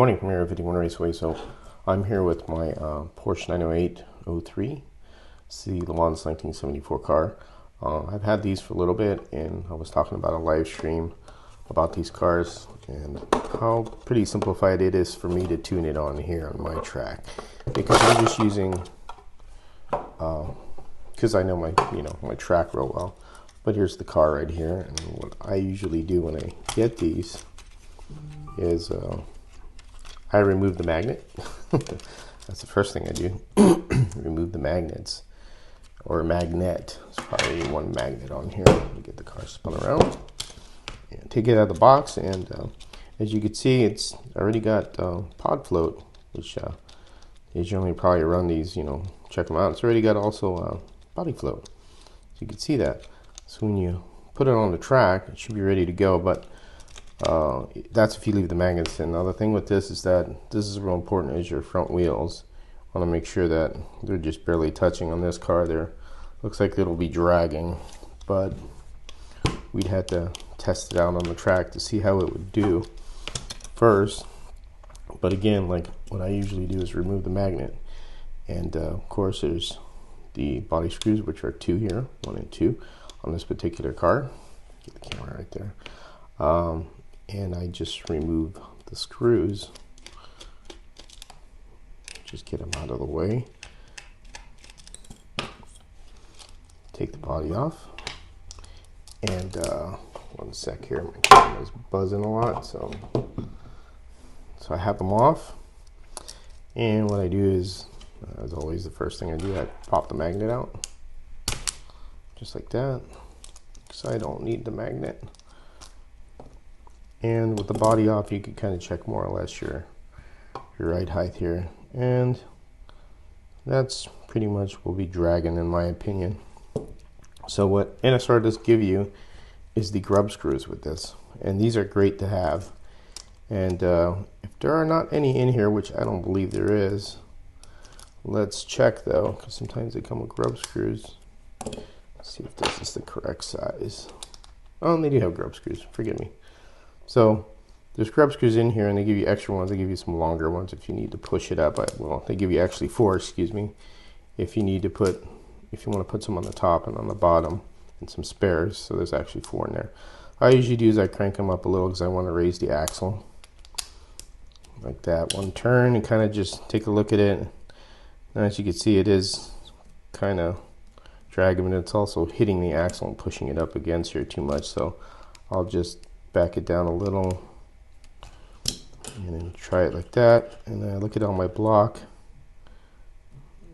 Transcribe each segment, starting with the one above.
morning from Area 51 Raceway. So I'm here with my Porsche 908-03. It's the Le Mans 1974 car. I've had these for a little bit, and I was talking about a live stream about these cars and how pretty simplified it is for me to tune it on here on my track, because I'm just using because I know my track real well. But here's the car right here, and what I usually do when I get these is I remove the magnet. That's the first thing I do. Remove the magnets, or magnet. There's probably one magnet on here. Get the car spun around and take it out of the box, and as you can see, it's already got pod float, which you generally probably run these, check them out. It's already got also body float, so you can see that. So when you put it on the track, it should be ready to go, but that's if you leave the magnets in. Now the thing with this is that this is real important, is your front wheels. I want to make sure that they're just barely touching on this car. There looks like it'll be dragging, but we'd have to test it out on the track to see how it would do first. But again, like what I usually do is remove the magnet, and of course there's the body screws, which are two here, 1 and 2 on this particular car. Get the camera right there. And I just remove the screws, just get them out of the way, take the body off, and one sec here, my camera's buzzing a lot, so I have them off. And what I do is, as always, the first thing I do, I pop the magnet out just like that, because I don't need the magnet. And with the body off, you can kind of check more or less your ride height here, and that's pretty much will be dragging, in my opinion. So what NSR does give you is the grub screws with this, and these are great to have. And if there are not any in here, which I don't believe there is, let's check though, because sometimes they come with grub screws. Let's see if this is the correct size. Oh, and they do have grub screws, forgive me. So there's grub screws in here, and they give you extra ones. They give you some longer ones if you need to push it up. Well, they give you actually 4, excuse me, if you want to put some on the top and on the bottom, and some spares. So there's actually 4 in there. All I usually do is I crank them up a little because I want to raise the axle like that. One turn and kind of just take a look at it. And as you can see, it is kind of dragging, but it's also hitting the axle and pushing it up against here too much. So I'll just back it down a little and then try it like that. And then I look at it on my block.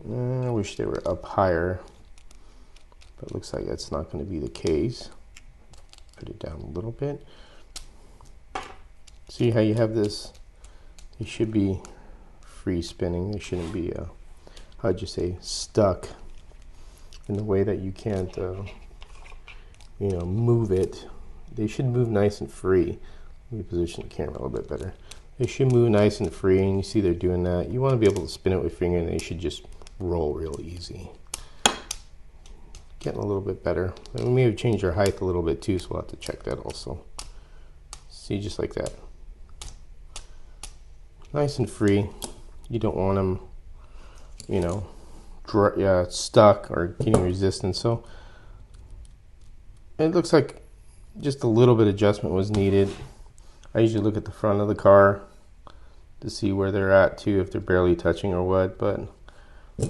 I wish they were up higher, but it looks like that's not going to be the case. Put it down a little bit. See how you have this? They should be free spinning. They shouldn't be how'd you say, stuck in the way that you can't move it. They should move nice and free. Let me position the camera a little bit better. They should move nice and free, and you see they're doing that. You want to be able to spin it with your finger, and they should just roll real easy. Getting a little bit better. And we may have changed our height a little bit too, so we'll have to check that also. See, just like that. Nice and free. You don't want them, stuck or getting resistance. So it looks like just a little bit of adjustment was needed. I usually look at the front of the car to see where they're at too, if they're barely touching or what, but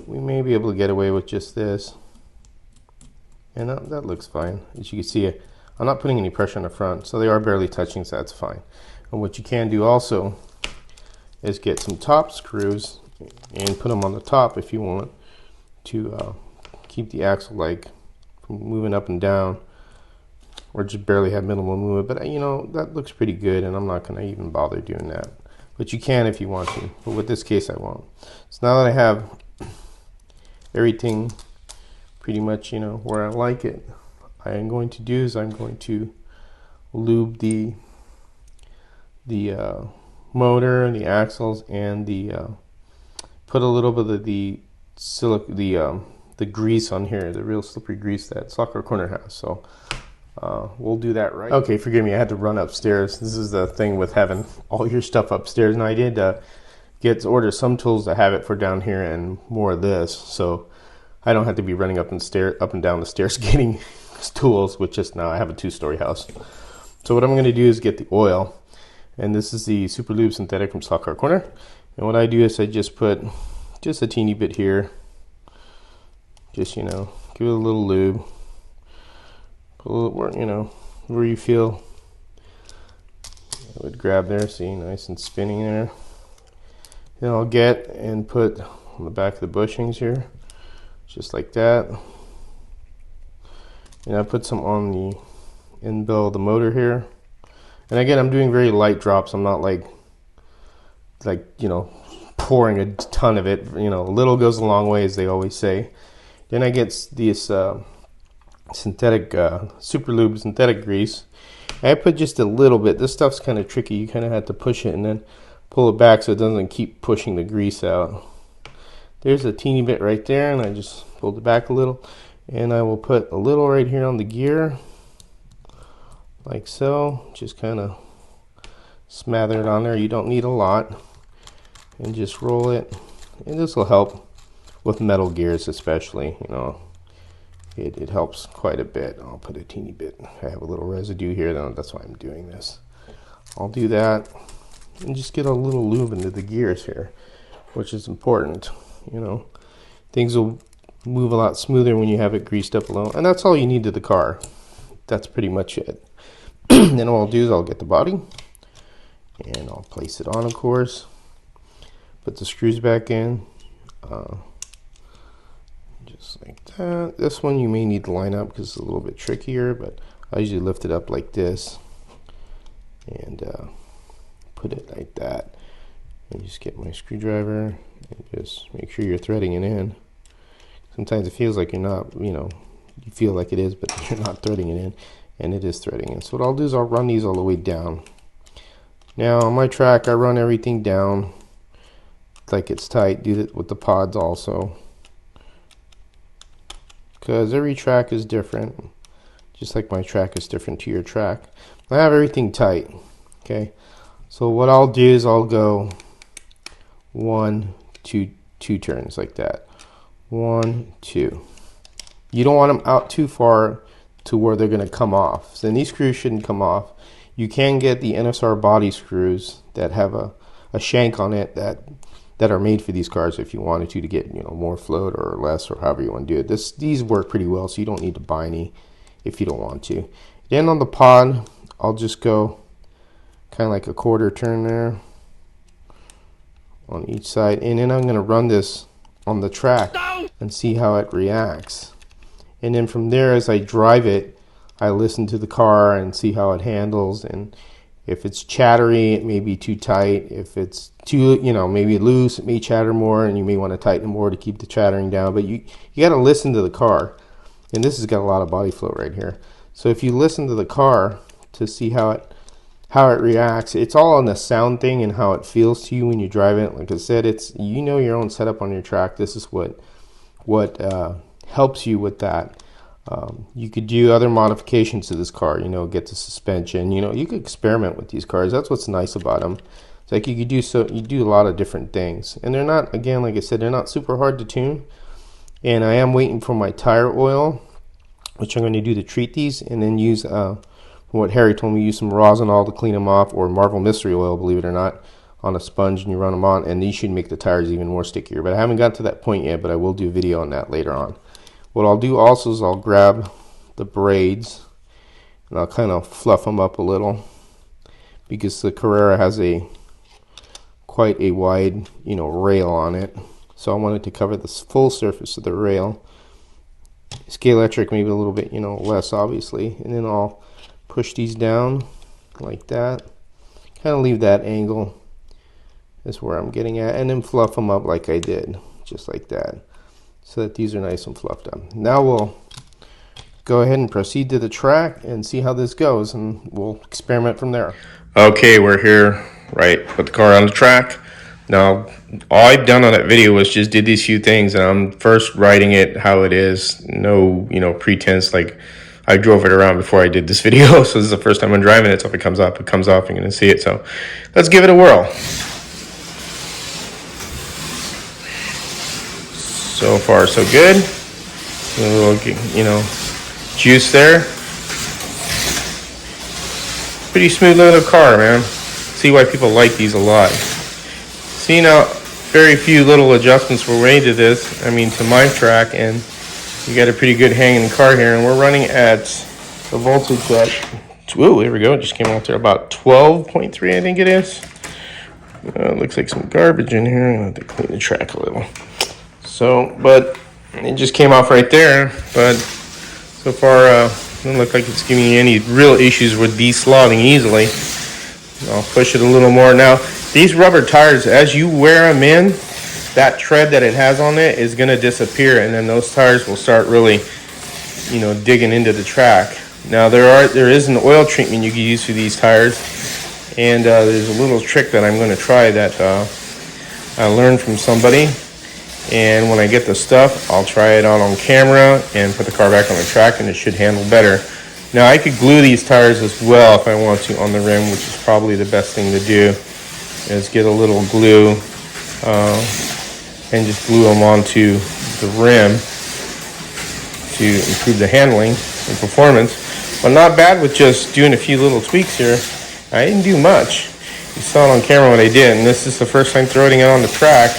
we may be able to get away with just this. And that looks fine. As you can see, I'm not putting any pressure on the front, so they are barely touching, so that's fine. And what you can do also is get some top screws and put them on the top if you want to keep the axle from moving up and down, or just barely have minimal movement. But that looks pretty good, and I'm not going to even bother doing that. But you can if you want to, but with this case I won't. So now that I have everything pretty much where I like it, I am going to do is I'm going to lube the motor and the axles, and put a little bit of the grease on here, the real slippery grease that Soccer Corner has. So we'll do that right. Okay, forgive me, I had to run upstairs. This is the thing with having all your stuff upstairs, and I did order some tools to have it for down here and more of this, so I don't have to be running up and down the stairs getting tools, which just now I have a 2-story house. So what I'm going to do is get the oil, and this is the Super Lube Synthetic from Stock Car Corner. And what I do is I just put just a teeny bit here, just, you know, give it a little lube, put a little, you know, where you feel it would grab there. See, nice and spinning there. Then I'll get and put on the back of the bushings here, just like that. And I put some on the end bell of the motor here. And again, I'm doing very light drops. I'm not like you know, pouring a ton of it. You know, a little goes a long way, as they always say. Then I get this synthetic Super Lube synthetic grease. I put just a little bit. This stuff's kind of tricky. You kind of have to push it and then pull it back so it doesn't keep pushing the grease out. There's a teeny bit right there, and I just pulled it back a little. And I will put a little right here on the gear, like so. Just kind of smother it on there. You don't need a lot. And just roll it. And this will help with metal gears especially, you know. It helps quite a bit. I'll put a teeny bit. I have a little residue here, that's why I'm doing this. I'll do that and just get a little lube into the gears here, which is important. You know, things will move a lot smoother when you have it greased up a little, and that's all you need to the car. That's pretty much it. Then what I'll do is I'll get the body and I'll place it on, of course. Put the screws back in. Just like that. This one you may need to line up because it's a little bit trickier, but I usually lift it up like this and put it like that. And just get my screwdriver and just make sure you're threading it in. Sometimes it feels like you're not, you know, you feel like it is, but you're not threading it in, and it is threading in. So what I'll do is I'll run these all the way down. Now on my track, I run everything down like it's tight. Do it with the pods also, because every track is different, just like my track is different to your track. I have everything tight. Okay, so what I'll do is I'll go 1, 2, 2 turns like that. 1, 2. You don't want them out too far to where they're going to come off. So then these screws shouldn't come off. You can get the NSR body screws that have a shank on it that are made for these cars if you wanted to get, you know, more float or less, or however you want to do it. These work pretty well, so you don't need to buy any if you don't want to. Then on the pod, I'll just go kind of like a quarter turn there on each side, and then I'm going to run this on the track and see how it reacts. And then from there, as I drive it, I listen to the car and see how it handles, and if it's chattery, it may be too tight. If it's too, you know, maybe loose, it may chatter more, and you may want to tighten it more to keep the chattering down. But you got to listen to the car, and this has got a lot of body flow right here. So if you listen to the car to see how it reacts, it's all on the sound thing and how it feels to you when you drive it. Like I said, it's, you know, your own setup on your track. This is what helps you with that. You could do other modifications to this car, you know, get the suspension, you know, you could experiment with these cars. That's what's nice about them. It's like you do a lot of different things, and they're not, again, like I said, they're not super hard to tune. And I am waiting for my tire oil, which I'm going to do to treat these, and then use what Harry told me, use some Rosinol to clean them off, or Marvel Mystery Oil, believe it or not, on a sponge, and you run them on, and these should make the tires even more stickier. But I haven't gotten to that point yet, but I will do a video on that later on. What I'll do also is I'll grab the braids and I'll kind of fluff them up a little, because the Carrera has quite a wide, you know, rail on it. So I wanted to cover the full surface of the rail. Scalextric maybe a little bit, you know, less obviously. And then I'll push these down like that. Kind of leave that angle is where I'm getting at, and then fluff them up like I did, just like that, so that these are nice and fluffed up. Now we'll go ahead and proceed to the track and see how this goes, and we'll experiment from there. Okay, we're here, right, with the car on the track. Now, all I've done on that video was just did these few things, and I'm first writing it how it is. No, you know, pretense, like I drove it around before I did this video, so this is the first time I'm driving it. So if it comes off, it comes off. You're going to see it. So let's give it a whirl. So far, so good. A little, you know, juice there. Pretty smooth little car, man. See why people like these a lot. See, now, very few little adjustments were made to this. I mean, to my track, and you got a pretty good hanging car here. And we're running at the voltage at, ooh, there we go. It just came out there about 12.3, I think it is. Looks like some garbage in here. I'm gonna have to clean the track a little. So, but it just came off right there. But so far, doesn't look like it's giving you any real issues with deslotting easily. I'll push it a little more. Now, these rubber tires, as you wear them in, that tread that it has on it is going to disappear, and then those tires will start really, you know, digging into the track. Now, there is an oil treatment you can use for these tires, and there's a little trick that I'm going to try that I learned from somebody. And when I get the stuff, I'll try it out on camera and put the car back on the track, and it should handle better. Now, I could glue these tires as well if I want to on the rim, which is probably the best thing to do, is get a little glue and just glue them onto the rim to improve the handling and performance. But not bad with just doing a few little tweaks here. I didn't do much. You saw it on camera what I did, and this is the first time throwing it on the track.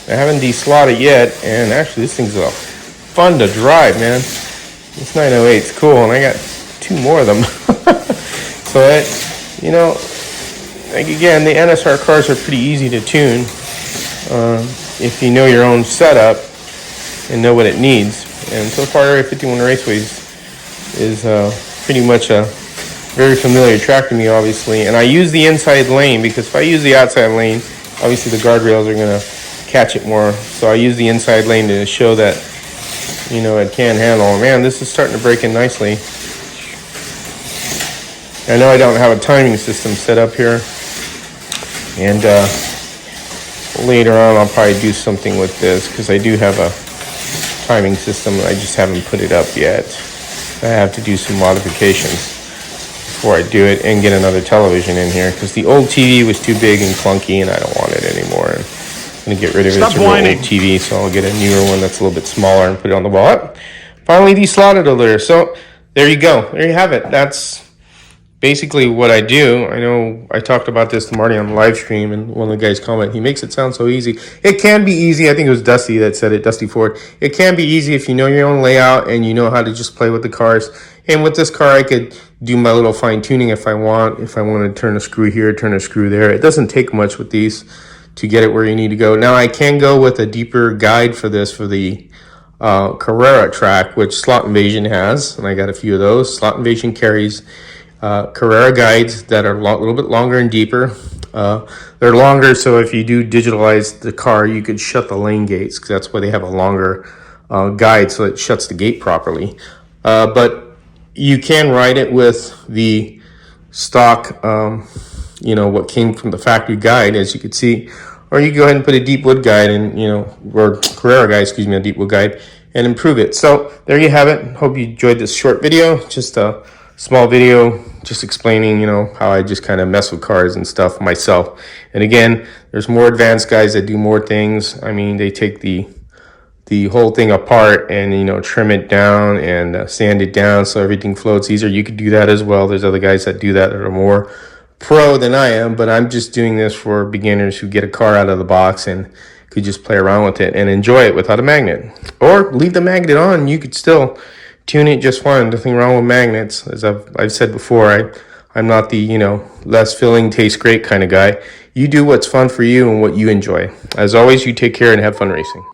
I haven't deslotted yet, and actually this thing's fun to drive, man. This 908 is cool, and I got 2 more of them. So that, you know, like again, the NSR cars are pretty easy to tune if you know your own setup and know what it needs. And so far, Area 51 Raceways is pretty much a very familiar track to me, obviously. And I use the inside lane because if I use the outside lane, obviously the guardrails are going to catch it more. So I use the inside lane to show that, you know, it can handle. Man, this is starting to break in nicely. I know I don't have a timing system set up here, and later on I'll probably do something with this because I do have a timing system. I just haven't put it up yet. I have to do some modifications before I do it and get another television in here because the old TV was too big and clunky and I don't want it anymore. I'm going to get rid of it. It's a real old TV, so I'll get a newer one that's a little bit smaller and put it on the wall. Finally deslotted over there. So there you go. There you have it. That's basically what I do. I know I talked about this to Marty on the live stream, and one of the guys commented, he makes it sound so easy. It can be easy. I think it was Dusty that said it, Dusty Ford. It can be easy if you know your own layout and you know how to just play with the cars. And with this car, I could do my little fine tuning if I want. If I want to turn a screw here, turn a screw there. It doesn't take much with these to get it where you need to go. Now, I can go with a deeper guide for this for the Carrera track, which Slot Invasion has, and I got a few of those. Slot Invasion carries Carrera guides that are a little bit longer and deeper. They're longer, so if you do digitalize the car, you could shut the lane gates, because that's why they have a longer guide, so it shuts the gate properly. But you can ride it with the stock, you know, what came from the factory guide, as you can see. Or you go ahead and put a deep wood guide and, you know, or Carrera guide, excuse me, a deep wood guide, and improve it. So there you have it. Hope you enjoyed this short video. Just a small video just explaining, you know, how I just kind of mess with cars and stuff myself. And again, there's more advanced guys that do more things. I mean, they take the whole thing apart and, you know, trim it down and sand it down so everything floats easier. You could do that as well. There's other guys that do that are more pro than I am, but I'm just doing this for beginners who get a car out of the box and could just play around with it and enjoy it without a magnet. Or leave the magnet on. You could still tune it just fine. Nothing wrong with magnets. As I've said before, I'm not the, you know, less filling, tastes great kind of guy. You do what's fun for you and what you enjoy. As always, you take care and have fun racing.